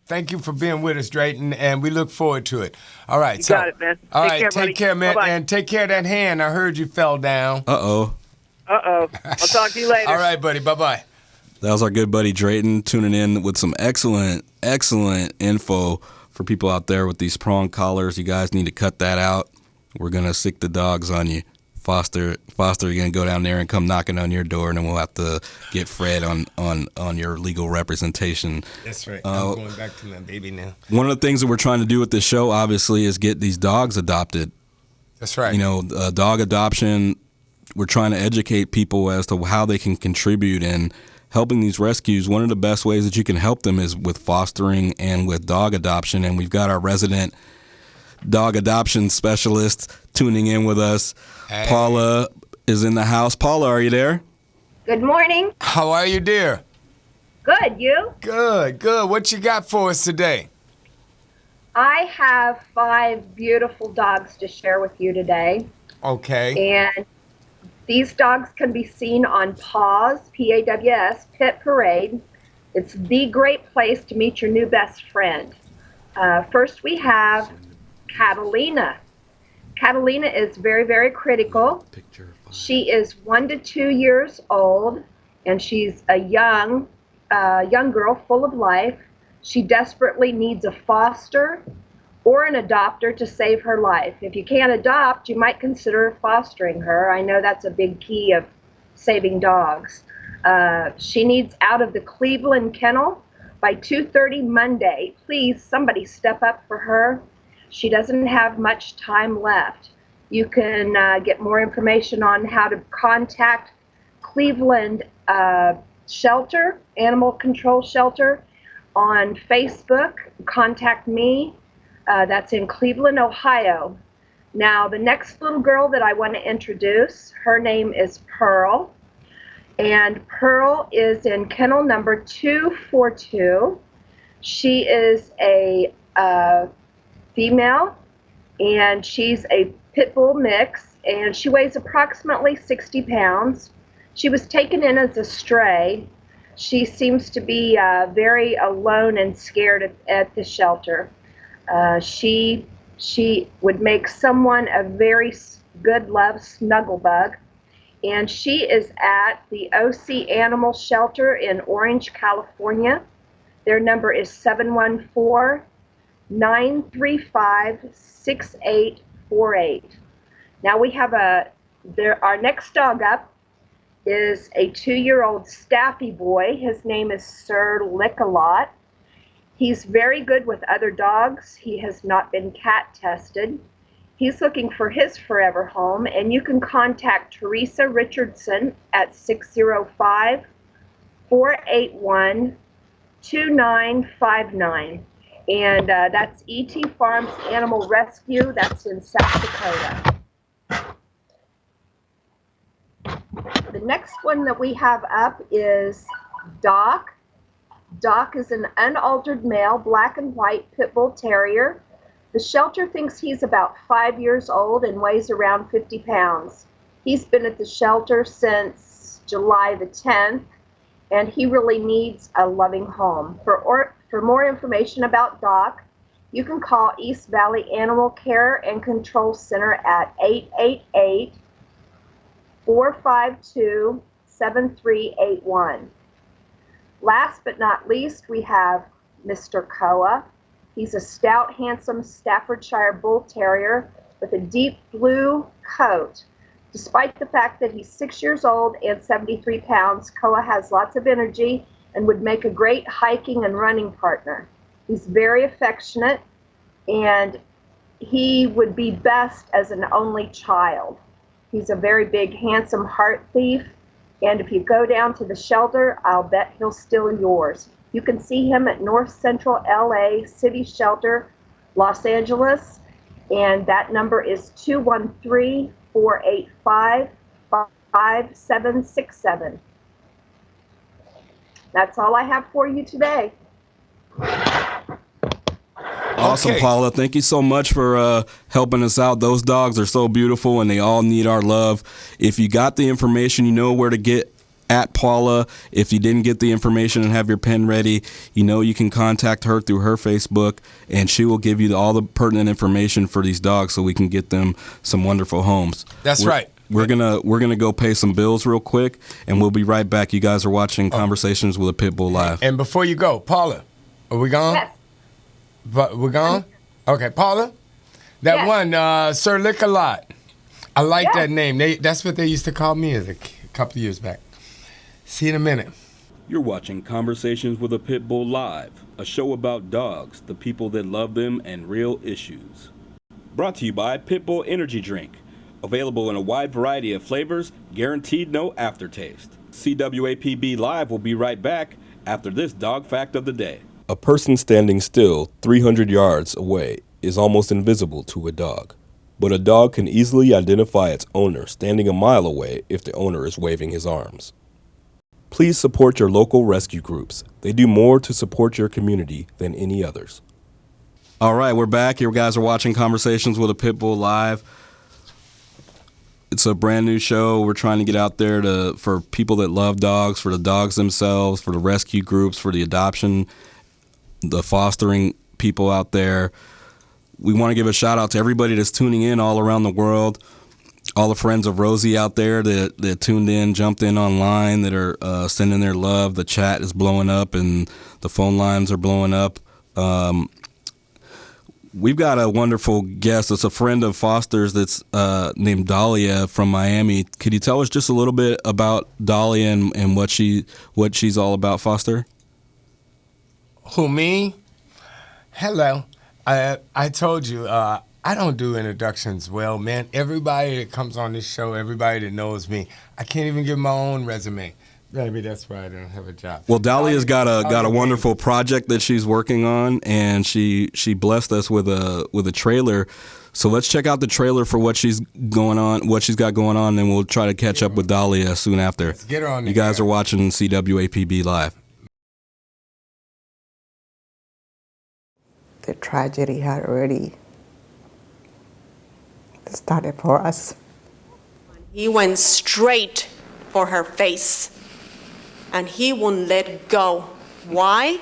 Thank you for being with us, Drayton, and we look forward to it. All right, you got it, man. All take right, care, take buddy. care, man, Bye-bye. and take care of that hand. I heard you fell down. Uh-oh. I'll talk to you later. All right, buddy. Bye-bye. That was our good buddy Drayton tuning in with some excellent info for people out there with these prong collars. You guys need to cut that out. We're going to sick the dogs on you. Foster, you're going to go down there and come knocking on your door, and then we'll have to get Fred on your legal representation. That's right. I'm going back to my baby now. One of the things that we're trying to do with this show, obviously, is get these dogs adopted. That's right. Dog adoption, we're trying to educate people as to how they can contribute in helping these rescues. One of the best ways that you can help them is with fostering and with dog adoption. And we've got our resident dog adoption specialist tuning in with us. Hey. Paula is in the house. Paula, are you there? Good morning. How are you, dear? Good, you? Good. What you got for us today? I have 5 beautiful dogs to share with you today. Okay. And these dogs can be seen on PAWS, P-A-W-S, Pit Parade. It's the great place to meet your new best friend. First we have Catalina. Catalina is very, very critical. She is 1 to 2 years old, and she's a young girl full of life. She desperately needs a foster or an adopter to save her life. If you can't adopt, you might consider fostering her. I know that's a big key of saving dogs. She needs out of the Cleveland kennel by 2:30 Monday. Please, somebody step up for her. She doesn't have much time left. You can get more information on how to contact Cleveland Shelter, Animal Control Shelter, on Facebook. Contact me. That's in Cleveland, Ohio. Now, the next little girl that I want to introduce, her name is Pearl. And Pearl is in kennel number 242. She is a female, and she's a Pitbull mix, and she weighs approximately 60 pounds. She was taken in as a stray. She seems to be very alone and scared at the shelter. She would make someone a very good love snuggle bug, and she is at the OC Animal Shelter in Orange, California. Their number is 714-935-6848. Now we have our next dog up is a 2-year-old Staffy boy. His name is Sir Lick-a-Lot. He's very good with other dogs. He has not been cat tested. He's looking for his forever home, and you can contact Teresa Richardson at 605-481-2959. And that's E.T. Farms Animal Rescue. That's in South Dakota. The next one that we have up is Doc. Doc is an unaltered male, black and white pit bull terrier. The shelter thinks he's about 5 years old and weighs around 50 pounds. He's been at the shelter since July the 10th, and he really needs a loving home. For more information about Doc, you can call East Valley Animal Care and Control Center at 888-452-7381. Last but not least, we have Mr. Koa. He's a stout, handsome Staffordshire Bull Terrier with a deep blue coat. Despite the fact that he's 6 years old and 73 pounds, Koa has lots of energy and would make a great hiking and running partner. He's very affectionate, and he would be best as an only child. He's a very big, handsome heart thief, and if you go down to the shelter, I'll bet he'll steal yours. You can see him at North Central LA City Shelter, Los Angeles, and that number is 213-485-5767. That's all I have for you today. Awesome, Okay. Paula. Thank you so much for helping us out. Those dogs are so beautiful, and they all need our love. If you got the information, you know where to get at Paula. If you didn't get the information and have your pen ready, you know you can contact her through her Facebook, and she will give you all the pertinent information for these dogs so we can get them some wonderful homes. That's right. We're gonna go pay some bills real quick, and we'll be right back. You guys are watching Conversations with a Pitbull Live. And before you go, Paula, are we gone? Yes. But we're gone? Okay, Paula? That Yes. one, Sir Lick-a-Lot. I like Yes. that name. That's what they used to call me as a couple of years back. See you in a minute. You're watching Conversations with a Pitbull Live, a show about dogs, the people that love them, and real issues. Brought to you by Pitbull Energy Drink. Available in a wide variety of flavors, guaranteed no aftertaste. CWAPB Live will be right back after this dog fact of the day. A person standing still 300 yards away is almost invisible to a dog. But a dog can easily identify its owner standing a mile away if the owner is waving his arms. Please support your local rescue groups. They do more to support your community than any others. All right, we're back. You guys are watching Conversations with a Pitbull Live. It's a brand new show. We're trying to get out there for people that love dogs, for the dogs themselves, for the rescue groups, for the adoption, the fostering people out there. We want to give a shout out to everybody that's tuning in all around the world. All the friends of Rosie out there that tuned in, jumped in online, that are sending their love. The chat is blowing up and the phone lines are blowing up. We've got a wonderful guest. It's a friend of Foster's that's named Dahlia from Miami. Could you tell us just a little bit about Dahlia and what she's all about, Foster? Who, me? Hello. I told you, I don't do introductions well, man. Everybody that comes on this show, everybody that knows me, I can't even give my own resume. Maybe that's why I don't have a job. Well, Dahlia's got a wonderful project that she's working on, and she blessed us with a trailer. So let's check out the trailer for what she's got going on, and we'll try to catch up with Dahlia soon after. Let's get her on. You guys are watching CWAPB Live. The tragedy had already started for us. He went straight for her face, and he won't let go. Why?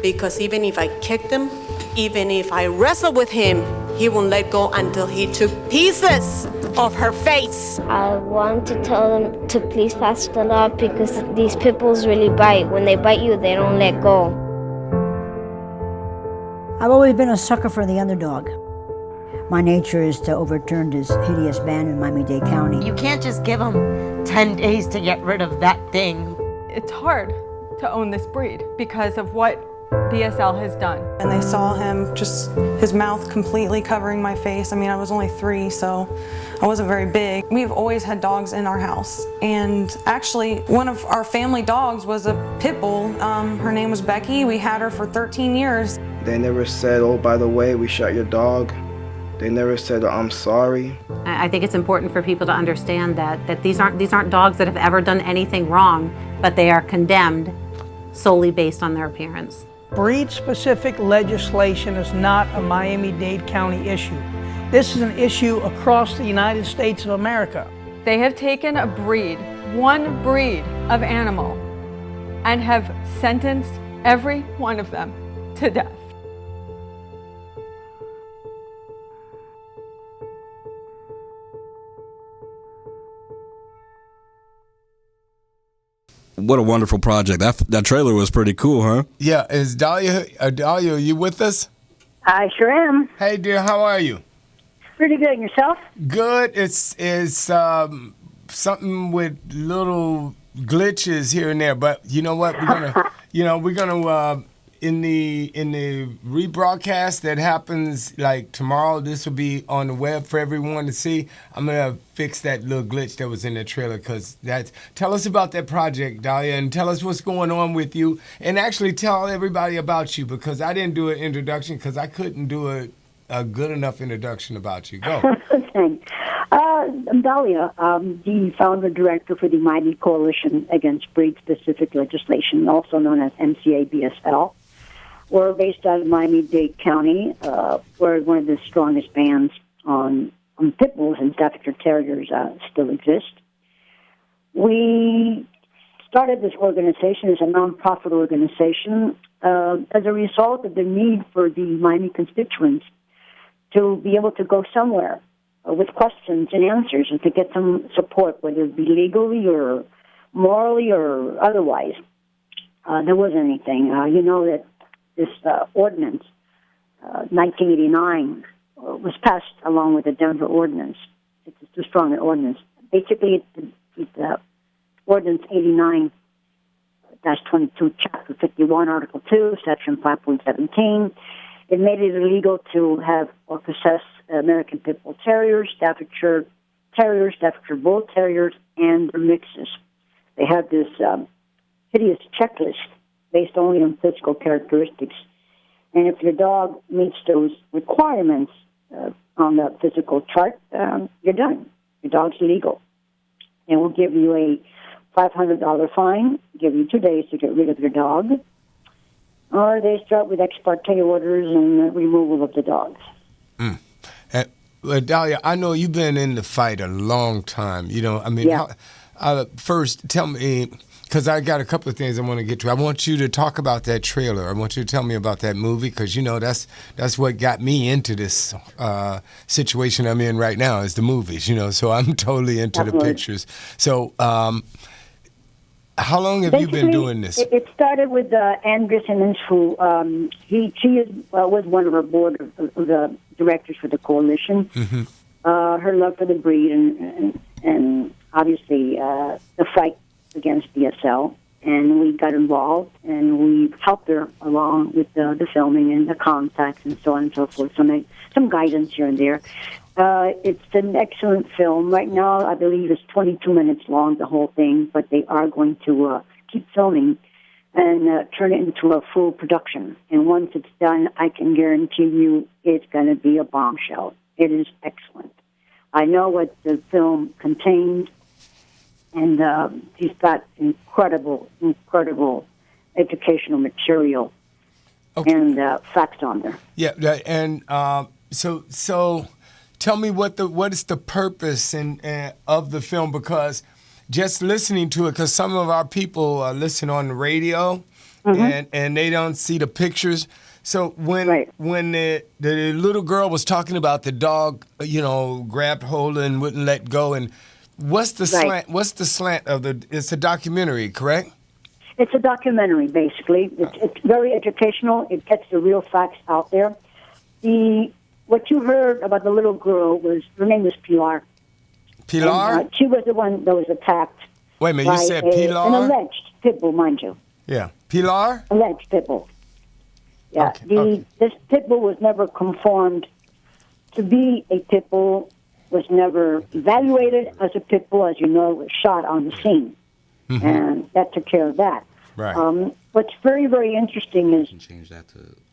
Because even if I kicked him, even if I wrestled with him, he won't let go until he took pieces of her face. I want to tell them to please pass the law because these pit bulls really bite. When they bite you, they don't let go. I've always been a sucker for the underdog. My nature is to overturn this hideous ban in Miami-Dade County. You can't just give them 10 days to get rid of that thing. It's hard to own this breed because of what BSL has done. And they saw him, just his mouth completely covering my face. I mean, I was only 3, so I wasn't very big. We've always had dogs in our house. And actually, one of our family dogs was a pit bull. Her name was Becky. We had her for 13 years. They never said, oh, by the way, we shot your dog. They never said, I'm sorry. I think it's important for people to understand that these aren't dogs that have ever done anything wrong, but they are condemned solely based on their appearance. Breed-specific legislation is not a Miami-Dade County issue. This is an issue across the United States of America. They have taken a breed, one breed of animal, and have sentenced every one of them to death. What a wonderful project. That trailer was pretty cool, huh? Yeah, is Dahlia, are you with us? I sure am. Hey, dear, how are you? Pretty good. And yourself? Good. It's something with little glitches here and there, but you know what? We're gonna in the rebroadcast that happens like tomorrow. This will be on the web for everyone to see. I'm gonna fix that little glitch that was in the trailer because that's. Tell us about that project, Dahlia, and tell us what's going on with you, and actually tell everybody about you because I didn't do an introduction because I couldn't do a good enough introduction about you. Go. Thanks. I'm Dahlia, the founder director for the Mighty Coalition Against Breed-Specific Legislation, also known as MCA-BSL. We're based out of Miami-Dade County. We're one of the strongest bands on pit bulls, and Staffordshire Terriers still exist. We started this organization as a nonprofit organization as a result of the need for the Miami constituents to be able to go somewhere with questions and answers and to get some support, whether it be legally or morally or otherwise. There wasn't anything. You know that this ordinance, 1989, was passed along with the Denver ordinance. It's too strong an ordinance. Basically, it's Ordinance 89-22, Chapter 51, Article 2, Section 5.17. It made it illegal to have or possess American Pit Bull Terriers, Staffordshire Terriers, Staffordshire Bull Terriers, and their mixes. They have this hideous checklist based only on physical characteristics. And if your dog meets those requirements on the physical chart, you're done. Your dog's legal. And we'll give you a $500 fine, give you 2 days to get rid of your dog, or they start with ex parte orders and removal of the dogs. Dahlia, I know you've been in the fight a long time. You know, I mean, first tell me, because I got a couple of things I want to get to. I want you to talk about that trailer. I want you to tell me about that movie because, you know, that's what got me into this situation I'm in right now is the movies, you know, so I'm totally into the pictures. So how long have you been doing this? It started with Ann Grissimans, who was one of our board of the directors for the coalition. Mm-hmm. Her love for the breed and obviously the fight against BSL, and we got involved and we helped her along with the filming and the contacts and so on and so forth. Some guidance here and there. It's an excellent film. Right now, I believe it's 22 minutes long, the whole thing, but they are going to keep filming and turn it into a full production. And once it's done, I can guarantee you it's going to be a bombshell. It is excellent. I know what the film contains, and he's got incredible educational material and facts on there. Yeah, and so tell me what is the purpose of the film, because just listening to it, because some of our people listen on the radio and they don't see the pictures. So when the little girl was talking about the dog, you know, grabbed hold and wouldn't let go, and what's the slant? What's the slant of the? It's a documentary, correct? It's a documentary, basically. It's very educational. It gets the real facts out there. What you heard about the little girl her name was Pilar. Pilar? And, she was the one that was attacked. Wait a minute, you said Pilar? An alleged pit bull, mind you. Yeah. Pilar? Alleged pit bull. Yeah. This pit bull was never conformed to be a pit bull, was never evaluated as a pit bull. As you know, it was shot on the scene. Mm-hmm. And that took care of that. Right. What's very, very interesting is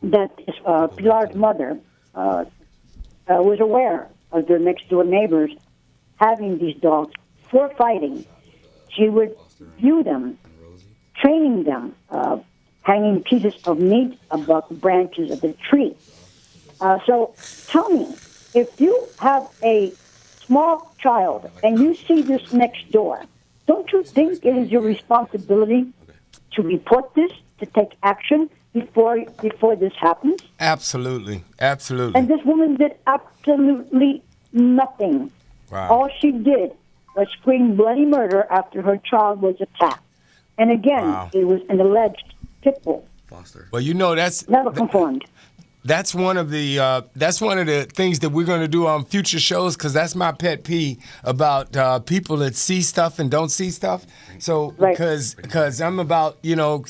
that Pilar's mother was aware of their next-door neighbors having these dogs for fighting. She would view them, training them, hanging pieces of meat above the branches of the tree. So tell me, if you have a small child and you see this next door, don't you think it is your responsibility to report this, to take action before this happens? Absolutely. And this woman did absolutely nothing. Wow. All she did was scream bloody murder after her child was attacked. And again, it was an alleged pit bull. Well, you know that's never conformed. that's one of the things that we're going to do on future shows, because that's my pet peeve about people that see stuff and don't see stuff. So because I'm about,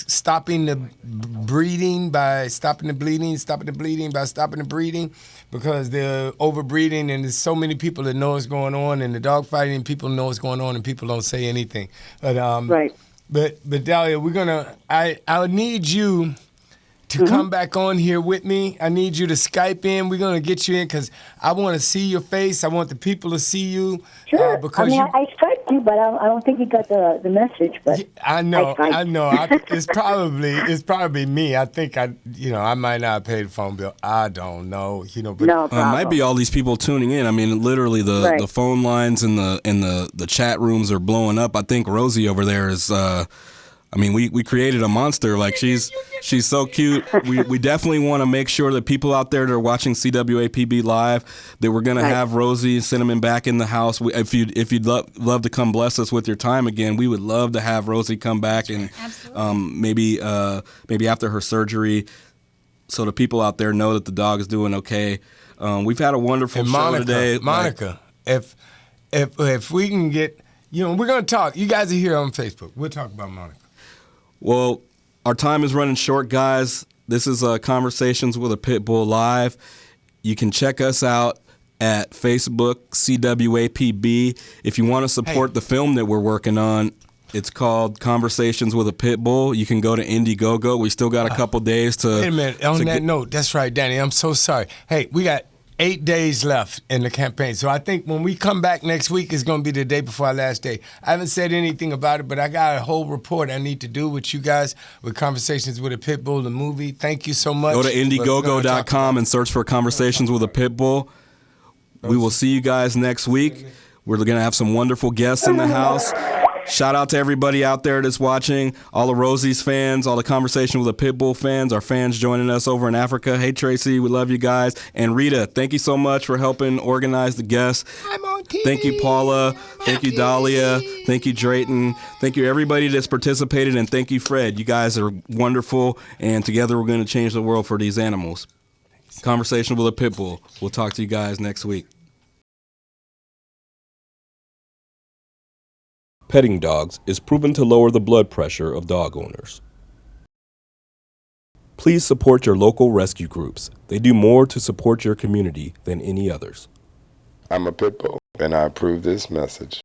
stopping the breeding by stopping the bleeding, stopping the bleeding by stopping the breeding, because they're overbreeding and there's so many people that know what's going on, and the dog fighting people know what's going on and people don't say anything. But But Dahlia, I need you to come back on here with me. I need you to Skype in. We're going to get you in because I want to see your face. I want the people to see you. Sure. Because I Skyped you, but I don't think you got the message. But I know. It's probably me. I think I might not have paid the phone bill. I don't know. But it might be all these people tuning in. I mean, literally the phone lines and the chat rooms are blowing up. I think Rosie over there is. We created a monster. Like she's so cute. We definitely want to make sure that people out there that are watching CWAPB live, that we're gonna have Rosie and Cinnamon back in the house. If you'd love to come bless us with your time again, we would love to have Rosie come back and maybe after her surgery, so the people out there know that the dog is doing okay. We've had a wonderful show today. Monika, if we can get, we're gonna talk. You guys are here on Facebook. We'll talk about Monika. Well, our time is running short, guys. This is Conversations with a Pitbull Live. You can check us out at Facebook, CWAPB. If you want to support the film that we're working on, it's called Conversations with a Pitbull. You can go to Indiegogo. We still got a couple days to... Wait a minute. On that note, that's right, Danny. I'm so sorry. Hey, we got 8 days left in the campaign. So I think when we come back next week is going to be the day before our last day. I haven't said anything about it, but I got a whole report I need to do with you guys with Conversations with a Pitbull, the movie. Thank you so much. Go to Indiegogo.com and search for Conversations with a Pitbull. We will see you guys next week. We're going to have some wonderful guests in the house. Shout out to everybody out there that's watching, all the Rosie's fans, all the Conversation with a Pitbull fans, our fans joining us over in Africa. Hey, Tracy, we love you guys. And Rita, thank you so much for helping organize the guests. I'm on TV. Thank you, Paula. Thank you, Dahlia. Thank you, Drayton. Thank you, everybody that's participated. And thank you, Fred. You guys are wonderful. And together we're going to change the world for these animals. Conversation with a Pitbull. We'll talk to you guys next week. Petting dogs is proven to lower the blood pressure of dog owners. Please support your local rescue groups. They do more to support your community than any others. I'm a Pitbull, and I approve this message.